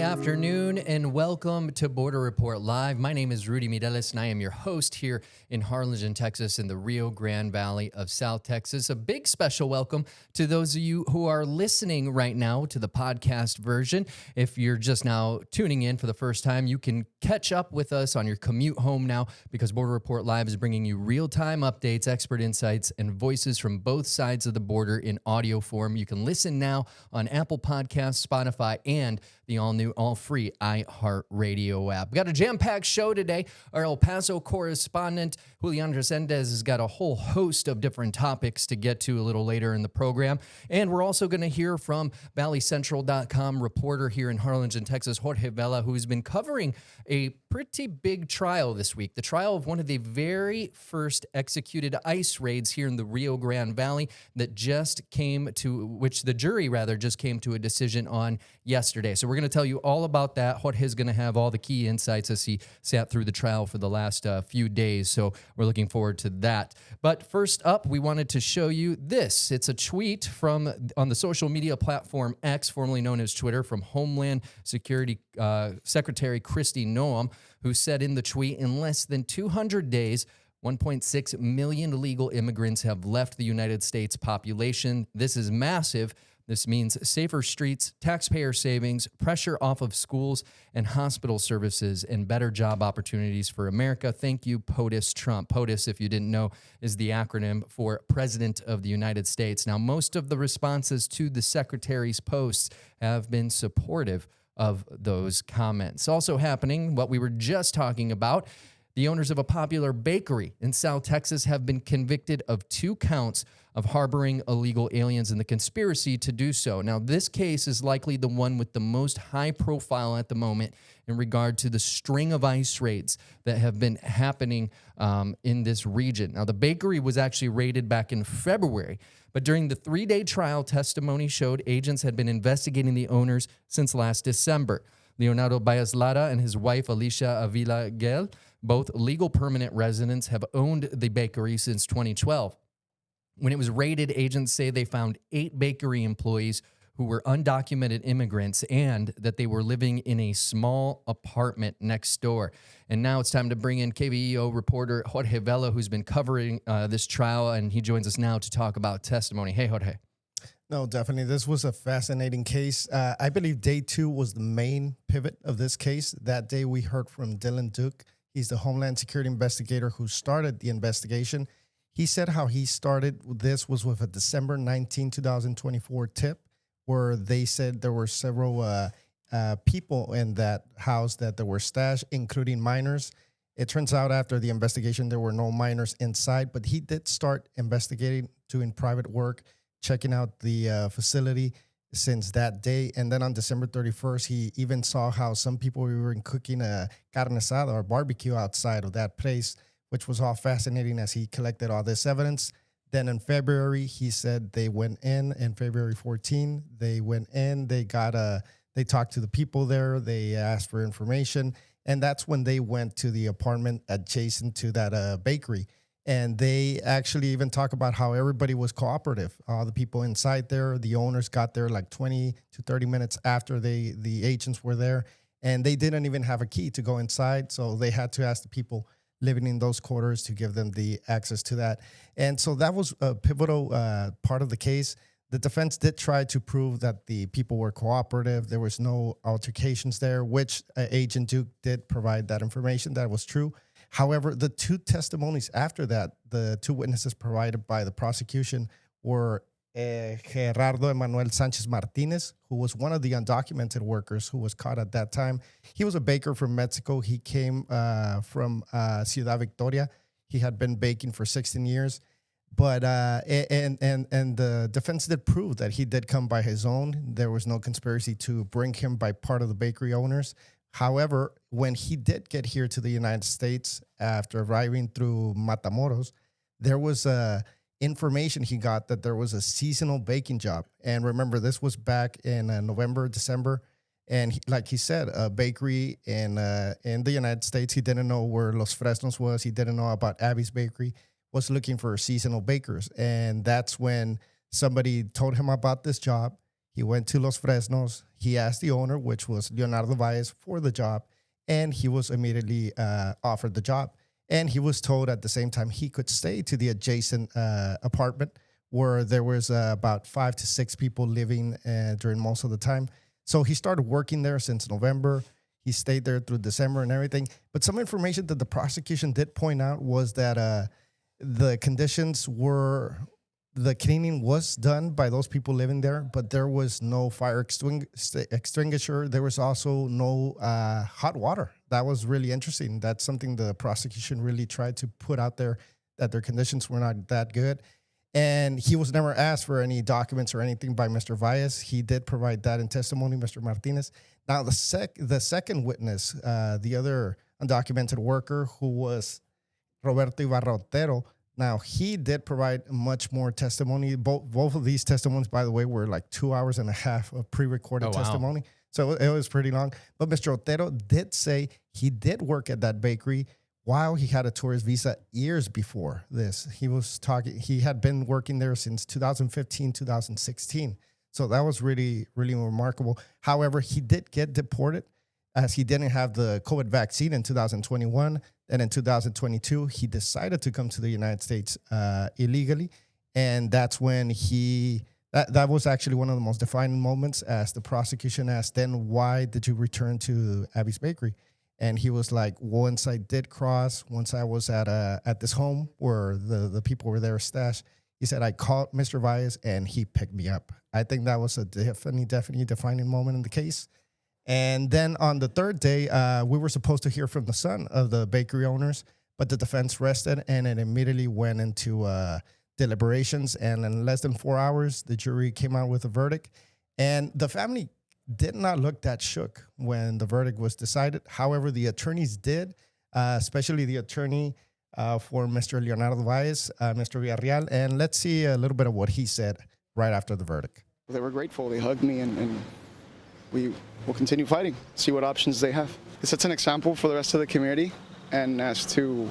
afternoon and welcome to Border Report Live. My name is Rudy Mireles and I am your host here in Harlingen, Texas in the Rio Grande Valley of South Texas. A big special welcome to those of you who are listening right now to the podcast version. If you're just now tuning in for the first time, you can catch up with us on your commute home now because Border Report Live is bringing you real-time updates, expert insights, and voices from both sides of the border in audio form. You can listen now on Apple Podcasts, Spotify, and the all-new, all-free iHeartRadio app. We got a jam-packed show today. Our El Paso correspondent, Julian Rescendez, has got a whole host of different topics to get to a little later in the program. And we're also going to hear from ValleyCentral.com reporter here in Harlingen, Texas, Jorge Vela, who's been covering a pretty big trial this week. The trial of one of the very first executed ICE raids here in the Rio Grande Valley that which the jury just came to a decision on yesterday. So we're going to tell you all about that. Jorge's going to have all the key insights as he sat through the trial for the last few days. So we're looking forward to that. But first up, we wanted to show you this. It's a tweet on the social media platform X, formerly known as Twitter, from Homeland Security Secretary Kristi Noem, who said in the tweet, in less than 200 days, 1.6 million illegal immigrants have left the United States population. This is massive. This means safer streets, taxpayer savings, pressure off of schools and hospital services, and better job opportunities for America. Thank you, POTUS Trump. POTUS, if you didn't know, is the acronym for President of the United States. Now, most of the responses to the Secretary's posts have been supportive of those comments. Also happening, what we were just talking about, the owners of a popular bakery in South Texas have been convicted of 2 counts of harboring illegal aliens and the conspiracy to do so. Now, this case is likely the one with the most high profile at the moment in regard to the string of ICE raids that have been happening in this region. Now, the bakery was actually raided back in February, but during the 3-day trial, testimony showed agents had been investigating the owners since last December. Leonardo Baez-Lara and his wife, Alicia Avila Gel, both legal permanent residents, have owned the bakery since 2012. When it was raided, agents say they found 8 bakery employees who were undocumented immigrants and that they were living in a small apartment next door. And now it's time to bring in KVEO reporter Jorge Vela, who's been covering this trial, and he joins us now to talk about testimony. Hey, Jorge. No, definitely. This was a fascinating case. I believe day 2 was the main pivot of this case. That day we heard from Dylan Duke. He's the Homeland Security investigator who started the investigation. He said how he started this was with a December 19, 2024 tip where they said there were several people in that house that there were stashed, including minors. It turns out after the investigation, there were no minors inside, but he did start investigating, doing private work, checking out the facility since that day. And then on December 31st, he even saw how some people were cooking a carne asada or barbecue outside of that place, which was all fascinating as he collected all this evidence. Then in February, he said they went in February 14, they went in, they talked to the people there, they asked for information, and that's when they went to the apartment adjacent to that bakery. And they actually even talk about how everybody was cooperative. All the people inside there, the owners got there like 20 to 30 minutes after the agents were there, and they didn't even have a key to go inside, so they had to ask the people living in those quarters to give them the access to that. And so that was a pivotal part of the case. The defense did try to prove that the people were cooperative. There was no altercations there, which Agent Duke did provide that information. That was true. However, the 2 testimonies after that, the 2 witnesses provided by the prosecution were Gerardo Emanuel Sanchez Martinez, who was one of the undocumented workers who was caught at that time. He was a baker from Mexico. He came from Ciudad Victoria. He had been baking for 16 years. But and the defense did prove that he did come by his own. There was no conspiracy to bring him by part of the bakery owners. However, when he did get here to the United States after arriving through Matamoros, there was information he got that there was a seasonal baking job. And remember, this was back in November, December. And like he said, a bakery in the United States, he didn't know where Los Fresnos was. He didn't know about Abby's Bakery, was looking for seasonal bakers. And that's when somebody told him about this job. He went to Los Fresnos. He asked the owner, which was Leonardo Valles, for the job, and he was immediately offered the job. And he was told at the same time he could stay to the adjacent apartment where there was about 5 to 6 people living during most of the time. So he started working there since November. He stayed there through December and everything. But some information that the prosecution did point out was that the conditions were, the cleaning was done by those people living there, but there was no fire extinguisher. There was also no hot water. That was really interesting. That's something the prosecution really tried to put out there, that their conditions were not that good. And he was never asked for any documents or anything by Mr. Valles. He did provide that in testimony, Mr. Martinez. Now, the second witness, the other undocumented worker, who was Roberto Ibarra Otero, now he did provide much more testimony. Both of these testimonies, by the way, were like 2 hours and a half of pre-recorded testimony. So it was pretty long. But Mr. Otero did say he did work at that bakery while he had a tourist visa years before this. He had been working there since 2015, 2016. So that was really, really remarkable. However, he did get deported as he didn't have the COVID vaccine in 2021. And in 2022, he decided to come to the United States illegally. And that's when that was actually one of the most defining moments, as the prosecution asked, then why did you return to Abby's Bakery? And he was like, once I did cross, once I was at this home where the people were there stashed, he said, I called Mr. Valles and he picked me up. I think that was a definitely defining moment in the case. And then on the third day, we were supposed to hear from the son of the bakery owners, but the defense rested and it immediately went into deliberations. And in less than 4 hours, the jury came out with a verdict. And the family did not look that shook when the verdict was decided. However, the attorneys did, especially the attorney for Mr. Leonardo Valles, Mr. Villarreal. And let's see a little bit of what he said right after the verdict. They were grateful. They hugged me, and we will continue fighting, see what options they have. It sets an example for the rest of the community, and as to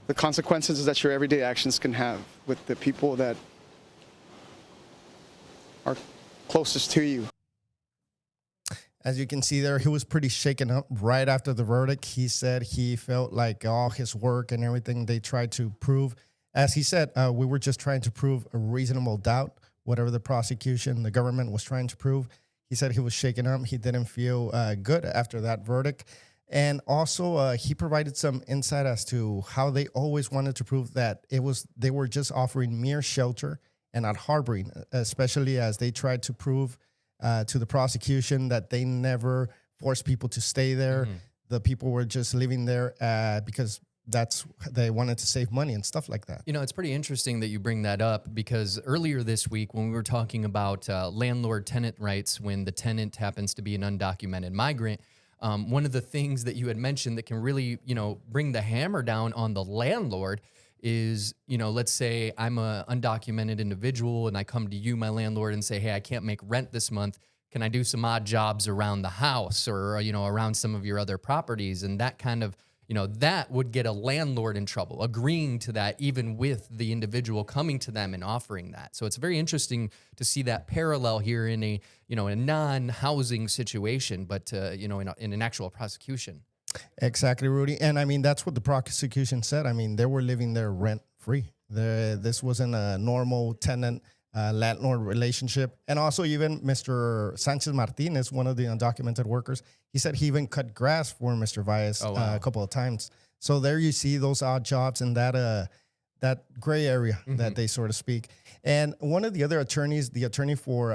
the consequences that your everyday actions can have with the people that are closest to you. As you can see there, he was pretty shaken up right after the verdict. He said he felt like all his work and everything they tried to prove, as he said, we were just trying to prove a reasonable doubt, whatever the prosecution, the government was trying to prove. He said he was shaken up. He didn't feel good after that verdict. And also, he provided some insight as to how they always wanted to prove that they were just offering mere shelter and not harboring, especially as they tried to prove to the prosecution that they never forced people to stay there. Mm-hmm. The people were just living there because they wanted to save money and stuff like that. You know, it's pretty interesting that you bring that up, because earlier this week when we were talking about landlord-tenant rights, when the tenant happens to be an undocumented migrant, one of the things that you had mentioned that can really, bring the hammer down on the landlord is, let's say I'm a undocumented individual and I come to you, my landlord, and say, hey, I can't make rent this month. Can I do some odd jobs around the house or, around some of your other properties? And that kind of, that would get a landlord in trouble, agreeing to that, even with the individual coming to them and offering that. So it's very interesting to see that parallel here in a non-housing situation, but, in an actual prosecution. Exactly, Rudy. And I mean, that's what the prosecution said. I mean, they were living there rent-free. This wasn't a normal tenant-landlord relationship. And also even Mr. Sanchez Martinez, one of the undocumented workers, he said he even cut grass for Mr. Valles a couple of times. So there you see those odd jobs in that gray area, mm-hmm. that they sort of speak. And one of the other attorneys, the attorney for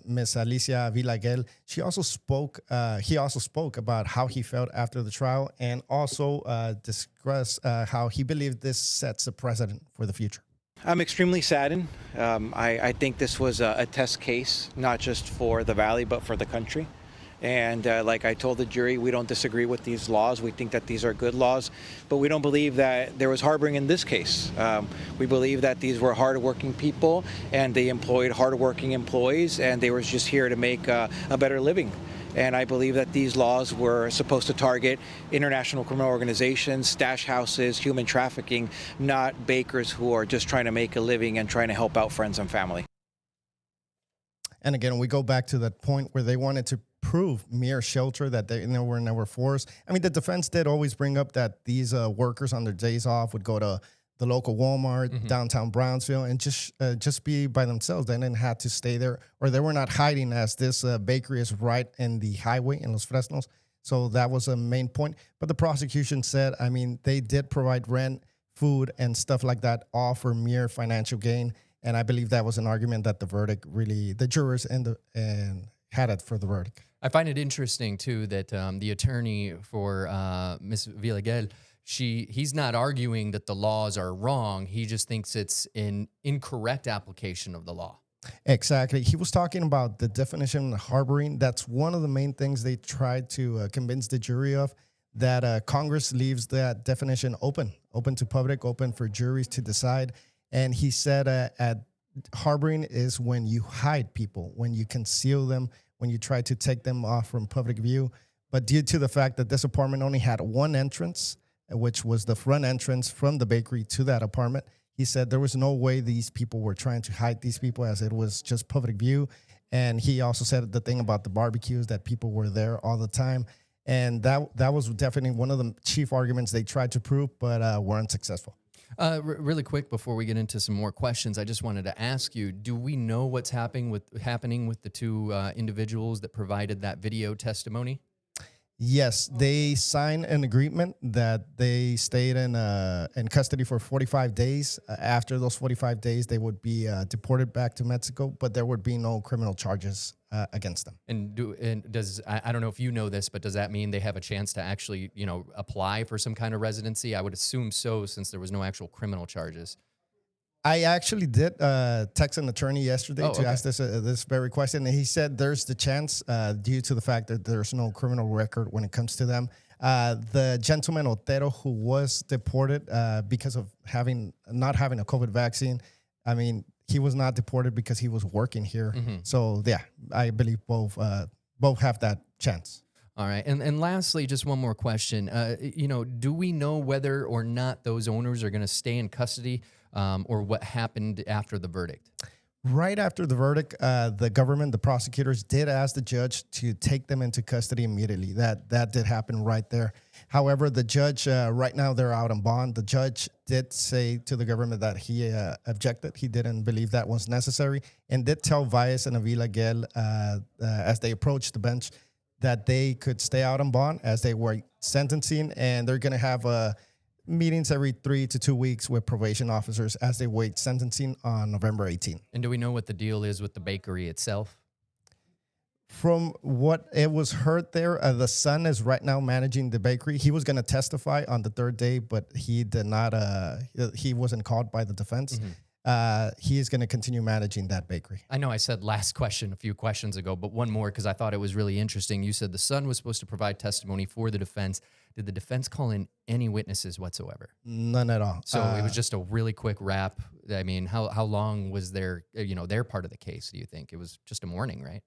Ms. Alicia Villaguel, he also spoke about how he felt after the trial, and also discussed how he believed this sets a precedent for the future. I'm extremely saddened. I think this was a test case, not just for the Valley, but for the country. And like I told the jury, we don't disagree with these laws. We think that these are good laws, but we don't believe that there was harboring in this case. We believe that these were hardworking people, and they employed hardworking employees, and they were just here to make a better living. And I believe that these laws were supposed to target international criminal organizations, stash houses, human trafficking, not bakers who are just trying to make a living and trying to help out friends and family. And again, we go back to that point where they wanted to prove mere shelter, that they were never forced. I mean, the defense did always bring up that these workers on their days off would go to the local Walmart, downtown Brownsville, and just be by themselves. They didn't have to stay there, or they were not hiding, as this bakery is right in the highway in Los Fresnos. So that was a main point. But the prosecution said, I mean, they did provide rent, food, and stuff like that, all for mere financial gain. And I believe that was an argument that the jurors and had it for the verdict. I find it interesting, too, that the attorney for Ms. Villarreal, he's not arguing that the laws are wrong. He just thinks it's an incorrect application of the law. Exactly. He was talking about the definition of harboring. That's one of the main things they tried to convince the jury of, that Congress leaves that definition open to public, open for juries to decide. And he said at harboring is when you hide people, when you conceal them, when you try to take them off from public view. But due to the fact that this apartment only had one entrance, which was the front entrance from the bakery to that apartment, he said there was no way these people were trying to hide these people, as it was just public view. And he also said the thing about the barbecues, that people were there all the time. And that was definitely one of the chief arguments they tried to prove, but weren't successful. Really quick, before we get into some more questions, I just wanted to ask you, do we know what's happening with the two individuals that provided that video testimony? Yes, they signed an agreement that they stayed in custody for 45 days. After those 45 days, they would be deported back to Mexico, but there would be no criminal charges against them. And I don't know if you know this, but does that mean they have a chance to actually, apply for some kind of residency? I would assume so, since there was no actual criminal charges. I actually did text an attorney yesterday to ask this very question, and he said there's the chance, due to the fact that there's no criminal record when it comes to them. The gentleman Otero, who was deported because of not having a COVID vaccine, I mean, he was not deported because he was working here. So yeah, I believe both have that chance. All right. And lastly, just one more question. Do we know whether or not those owners are going to stay in custody, or what happened after the verdict? Right after the verdict, the government, the prosecutors, did ask the judge to take them into custody immediately. That did happen right there. However, the judge, right now they're out on bond. The judge did say to the government that he objected. He didn't believe that was necessary, and did tell Valles and Avila Gel, as they approached the bench, that they could stay out on bond as they were sentencing, and they're going to have meetings every 3 to 2 weeks with probation officers as they wait sentencing on November 18th. And do we know what the deal is with the bakery itself? From what it was heard there, the son is right now managing the bakery. He was going to testify on the third day, but he did not. He wasn't called by the defense. He is going to continue managing that bakery. I know I said last question a few questions ago, but one more, because I thought it was really interesting. You said the son was supposed to provide testimony for the defense. Did the defense call in any witnesses whatsoever? None at all. So it was just a really quick wrap. I mean, how long was their part of the case, do you think? It was just a morning, right?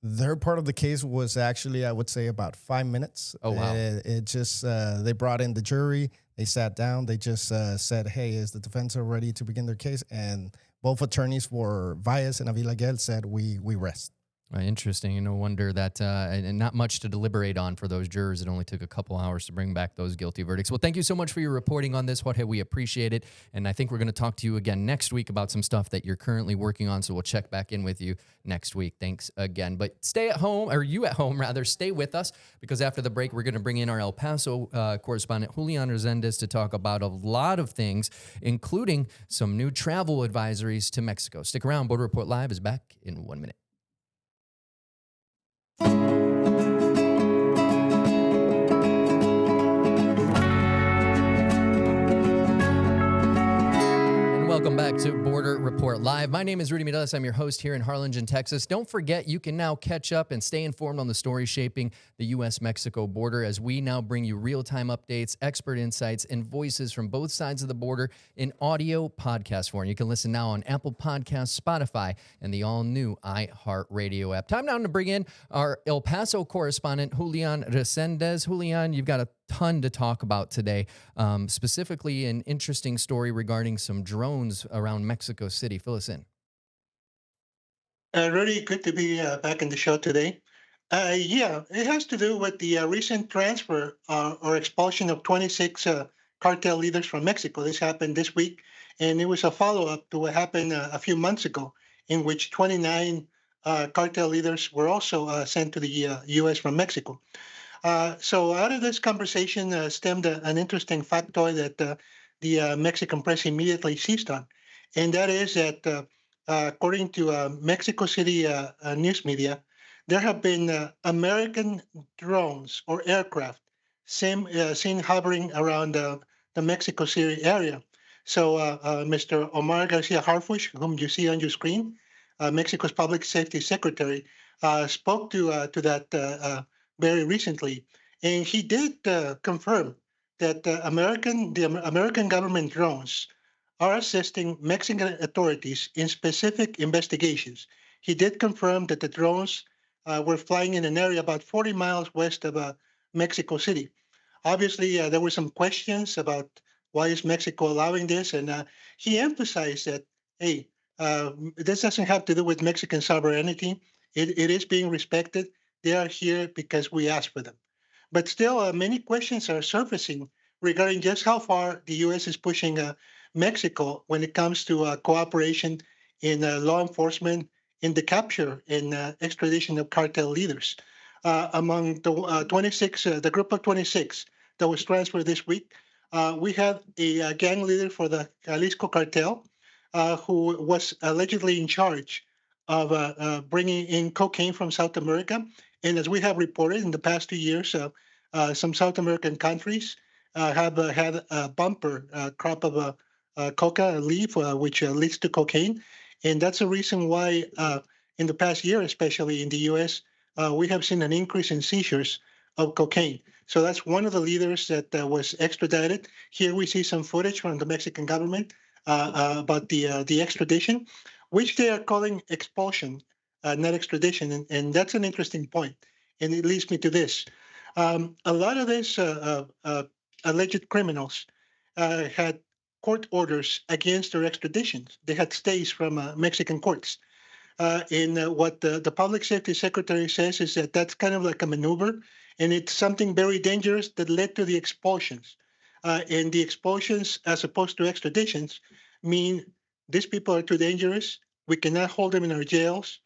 Their part of the case was actually, I would say, about 5 minutes. Oh, wow. It just, they brought in the jury. They sat down. They just said, hey, is the defense ready to begin their case? And both attorneys for Valles and Avila Gel said, we rest. Interesting. No wonder that, and not much to deliberate on for those jurors. It only took a couple hours to bring back those guilty verdicts. Well, thank you so much for your reporting on this, Jorge. We appreciate it. And I think we're going to talk to you again next week about some stuff that you're currently working on. So we'll check back in with you next week. Thanks again. But stay at home, or you at home rather, stay with us, because after the break, we're going to bring in our El Paso correspondent, Julian Rescendez, to talk about a lot of things, including some new travel advisories to Mexico. Stick around. Border Report Live is back in 1 minute. Welcome back to Border Report Live. My name is Rudy Mideles. I'm your host here in Harlingen, Texas. Don't forget, you can now catch up and stay informed on the story shaping the U.S.-Mexico border, as we now bring you real-time updates, expert insights, and voices from both sides of the border in audio podcast form. You can listen now on Apple Podcasts, Spotify, and the all-new iHeartRadio app. Time now to bring in our El Paso correspondent, Julian Rescendez. Julian, you've got a ton to talk about today, specifically an interesting story regarding some drones around Mexico City. Fill us in. Really good to be back in the show today. Yeah, it has to do with the recent transfer or expulsion of 26 cartel leaders from Mexico. This happened this week, and it was a follow up to what happened a few months ago, in which 29 cartel leaders were also sent to the U.S. from Mexico. So out of this conversation stemmed an interesting factoid that the Mexican press immediately seized on, and that is that according to Mexico City news media, there have been American drones or aircraft seen hovering around the Mexico City area. So Mr. Omar Garcia Harfuch, whom you see on your screen, Mexico's public safety secretary, spoke to that very recently, and he did confirm that American government drones are assisting Mexican authorities in specific investigations. He did confirm that the drones were flying in an area about 40 miles west of Mexico City. Obviously, there were some questions about why is Mexico allowing this, and he emphasized that, hey, this doesn't have to do with Mexican sovereignty. It is being respected. They are here because we asked for them. But still, many questions are surfacing regarding just how far the U.S. is pushing Mexico when it comes to cooperation in law enforcement, in the capture and extradition of cartel leaders. Among the 26, the group of 26 that was transferred this week, we have a gang leader for the Jalisco cartel who was allegedly in charge of bringing in cocaine from South America. And as we have reported in the past 2 years, some South American countries have had a bumper crop of coca leaf, which leads to cocaine. And that's the reason why, in the past year, especially in the US, we have seen an increase in seizures of cocaine. So that's one of the leaders that was extradited. Here we see some footage from the Mexican government about the extradition, which they are calling expulsion, not extradition. And that's an interesting point. And it leads me to this. A lot of these alleged criminals had court orders against their extraditions. They had stays from Mexican courts. And what the public safety secretary says is that that's kind of like a maneuver, and it's something very dangerous that led to the expulsions. And the expulsions, as opposed to extraditions, mean these people are too dangerous. We cannot hold them in our jails.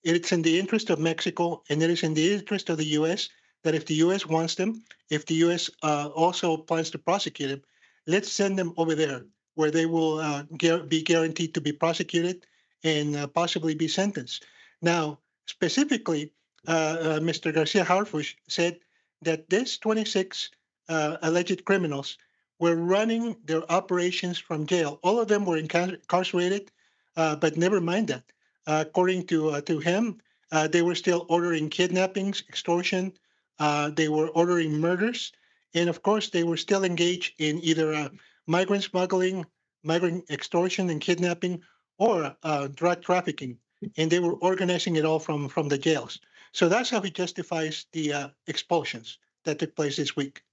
It's in the interest of Mexico, and it is in the interest of the U.S. that if the U.S. wants them, if the U.S. Also plans to prosecute them, let's send them over there where they will be guaranteed to be prosecuted and possibly be sentenced. Now, specifically, Mr. Garcia Harfuch said that these 26 alleged criminals were running their operations from jail. All of them were incarcerated, but never mind that. According to him, they were still ordering kidnappings, extortion. They were ordering murders, and of course, they were still engaged in either migrant smuggling, migrant extortion and kidnapping, or drug trafficking. And they were organizing it all from the jails. So that's how he justifies the expulsions that took place this week.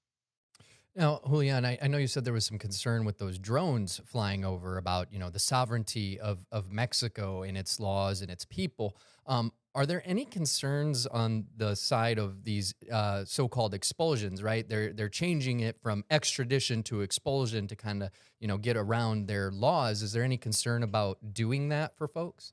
Now, Julian, I know you said there was some concern with those drones flying over about, the sovereignty of Mexico and its laws and its people. Are there any concerns on the side of these so-called expulsions, right? They're changing it from extradition to expulsion to kind of, get around their laws. Is there any concern about doing that for folks?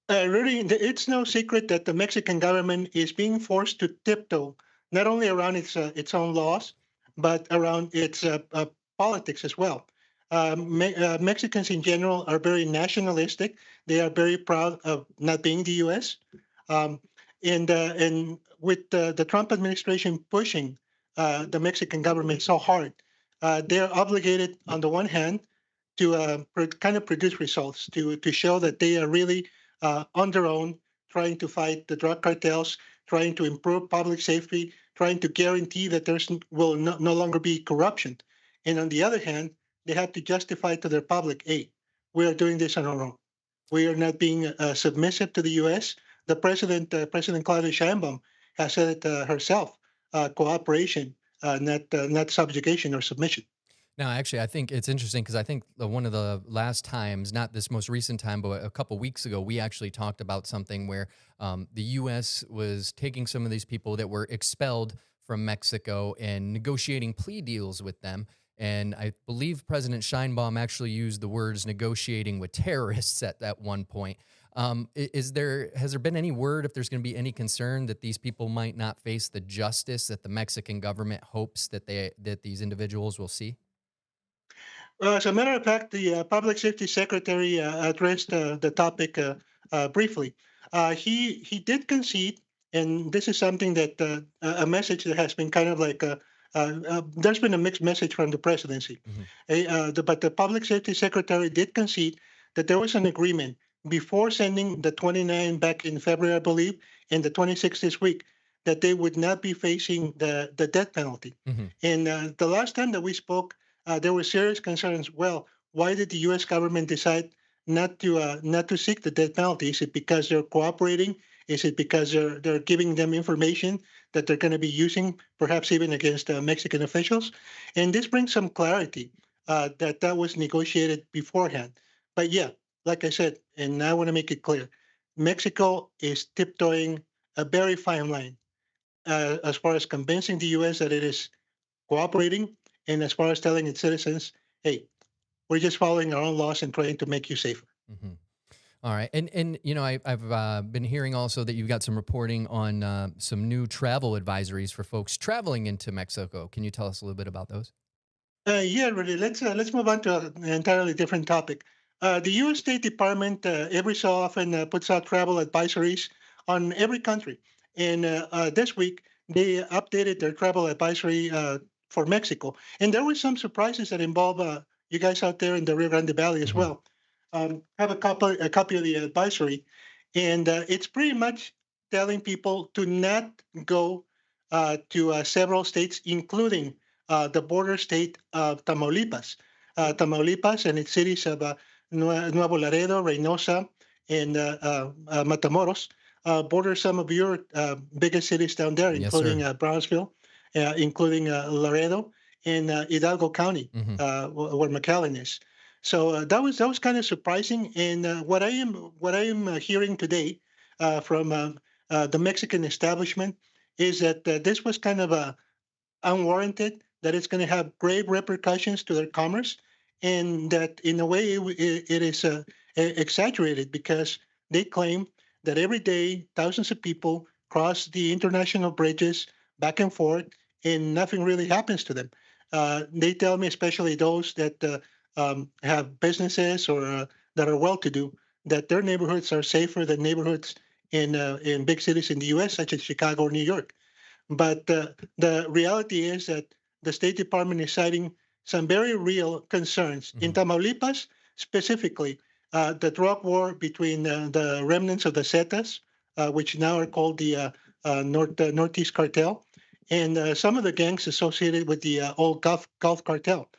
Really, it's no secret that the Mexican government is being forced to tiptoe not only around its own laws, but around its politics as well. Mexicans in general are very nationalistic. They are very proud of not being the U.S. Um, and with the Trump administration pushing the Mexican government so hard, they're obligated on the one hand to kind of produce results to show that they are really on their own, trying to fight the drug cartels, trying to improve public safety, trying to guarantee that will no longer be corruption. And on the other hand, they have to justify to their public, hey, we are doing this on our own. We are not being submissive to the U.S. The President Claudia Sheinbaum, has said it herself: cooperation, not subjugation or submission. No, actually, I think it's interesting because I think one of the last times, not this most recent time, but a couple weeks ago, we actually talked about something where the U.S. was taking some of these people that were expelled from Mexico and negotiating plea deals with them. And I believe President Scheinbaum actually used the words negotiating with terrorists at that one point. Has there been any word if there's going to be any concern that these people might not face the justice that the Mexican government hopes that these individuals will see? As a matter of fact, the Public Safety Secretary addressed the topic briefly. He did concede, and this is something that a message that has been kind of like there's been a mixed message from the presidency. Hmm. But the Public Safety Secretary did concede that there was an agreement before sending the 29 back in February, I believe, and the 26 this week, that they would not be facing the death penalty. Hmm. And the last time that we spoke, there were serious concerns. Well, why did the U.S. government decide not to seek the death penalty? Is it because they're cooperating? Is it because they're giving them information that they're going to be using, perhaps even against Mexican officials? And this brings some clarity that was negotiated beforehand. But yeah, like I said, and I want to make it clear, Mexico is tiptoeing a very fine line as far as convincing the U.S. that it is cooperating, and as far as telling its citizens, hey, we're just following our own laws and trying to make you safer. Hmm. All right. And you know, I've been hearing also that you've got some reporting on some new travel advisories for folks traveling into Mexico. Can you tell us a little bit about those? Yeah, really. Let's move on to an entirely different topic. The U.S. State Department every so often puts out travel advisories on every country, and this week they updated their travel advisory for Mexico, and there were some surprises that involve you guys out there in the Rio Grande Valley as Hmm. well. Have a copy of the advisory, and it's pretty much telling people to not go to several states, including the border state of Tamaulipas. Tamaulipas and its cities of Nuevo Laredo, Reynosa, and Matamoros border some of your biggest cities down there, Yes, including sir. Brownsville, including Laredo, and Hidalgo County, Hmm. where McAllen is. So that was kind of surprising. And what I am hearing today from the Mexican establishment is that this was kind of unwarranted, that it's going to have grave repercussions to their commerce, and that in a way it is exaggerated because they claim that every day thousands of people cross the international bridges back and forth, and nothing really happens to them. They tell me, especially those that have businesses or that are well-to-do, that their neighborhoods are safer than neighborhoods in big cities in the U.S., such as Chicago or New York. But the reality is that the State Department is citing some very real concerns. In Hmm. Tamaulipas, specifically, the drug war between the remnants of the Zetas, which now are called the Northeast Cartel, and some of the gangs associated with the old Gulf Cartel.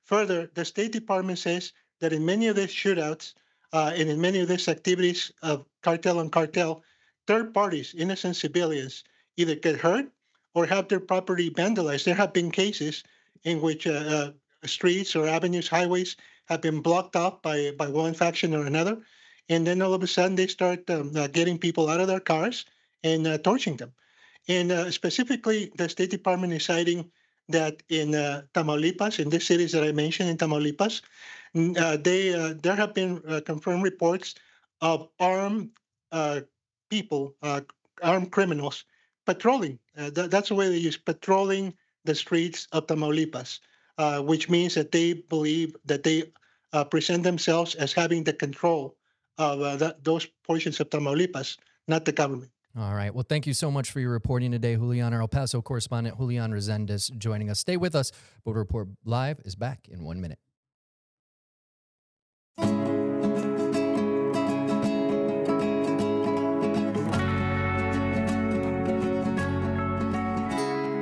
Further, the State Department says that in many of these shootouts and in many of these activities of cartel on cartel, third parties, innocent civilians, either get hurt or have their property vandalized. There have been cases in which streets or avenues, highways have been blocked off by one faction or another. And then all of a sudden they start getting people out of their cars and torching them. And specifically, the State Department is citing that in Tamaulipas, in the cities that I mentioned in Tamaulipas, there have been confirmed reports of armed people, armed criminals, patrolling. That's the way they use patrolling the streets of Tamaulipas, which means that they believe that they present themselves as having the control of those portions of Tamaulipas, not the government. All right. Well, thank you so much for your reporting today, Julian. Our El Paso correspondent, Julian Rescendez, joining us. Stay with us. Border Report Live is back in 1 minute.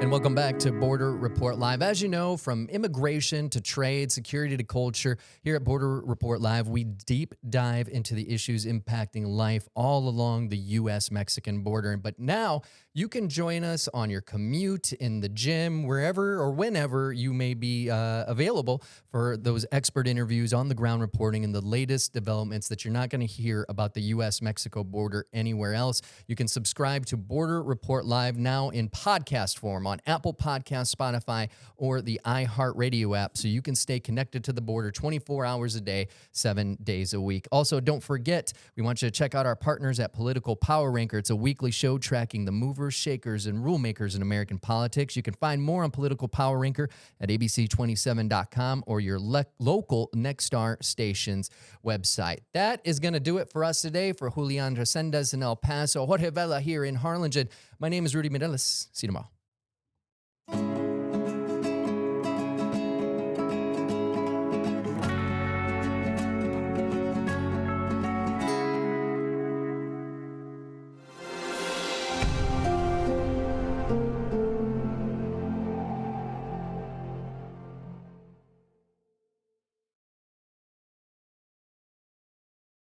And welcome back to Border Report Live. As you know, from immigration to trade, security to culture, here at Border Report Live, we deep dive into the issues impacting life all along the U.S.-Mexican border. But now you can join us on your commute, in the gym, wherever or whenever you may be available for those expert interviews, on-the-ground reporting, and the latest developments that you're not going to hear about the U.S.-Mexico border anywhere else. You can subscribe to Border Report Live now in podcast form on Apple Podcasts, Spotify, or the iHeartRadio app, so you can stay connected to the border 24 hours a day, 7 days a week. Also, don't forget, we want you to check out our partners at Political Power Ranker. It's a weekly show tracking the movers, shakers, and rule makers in American politics. You can find more on Political Power Ranker at abc27.com or your local Nexstar station's website. That is going to do it for us today. For Julian Rescendez in El Paso, Jorge Vela here in Harlingen, my name is Rudy Mireles. See you tomorrow.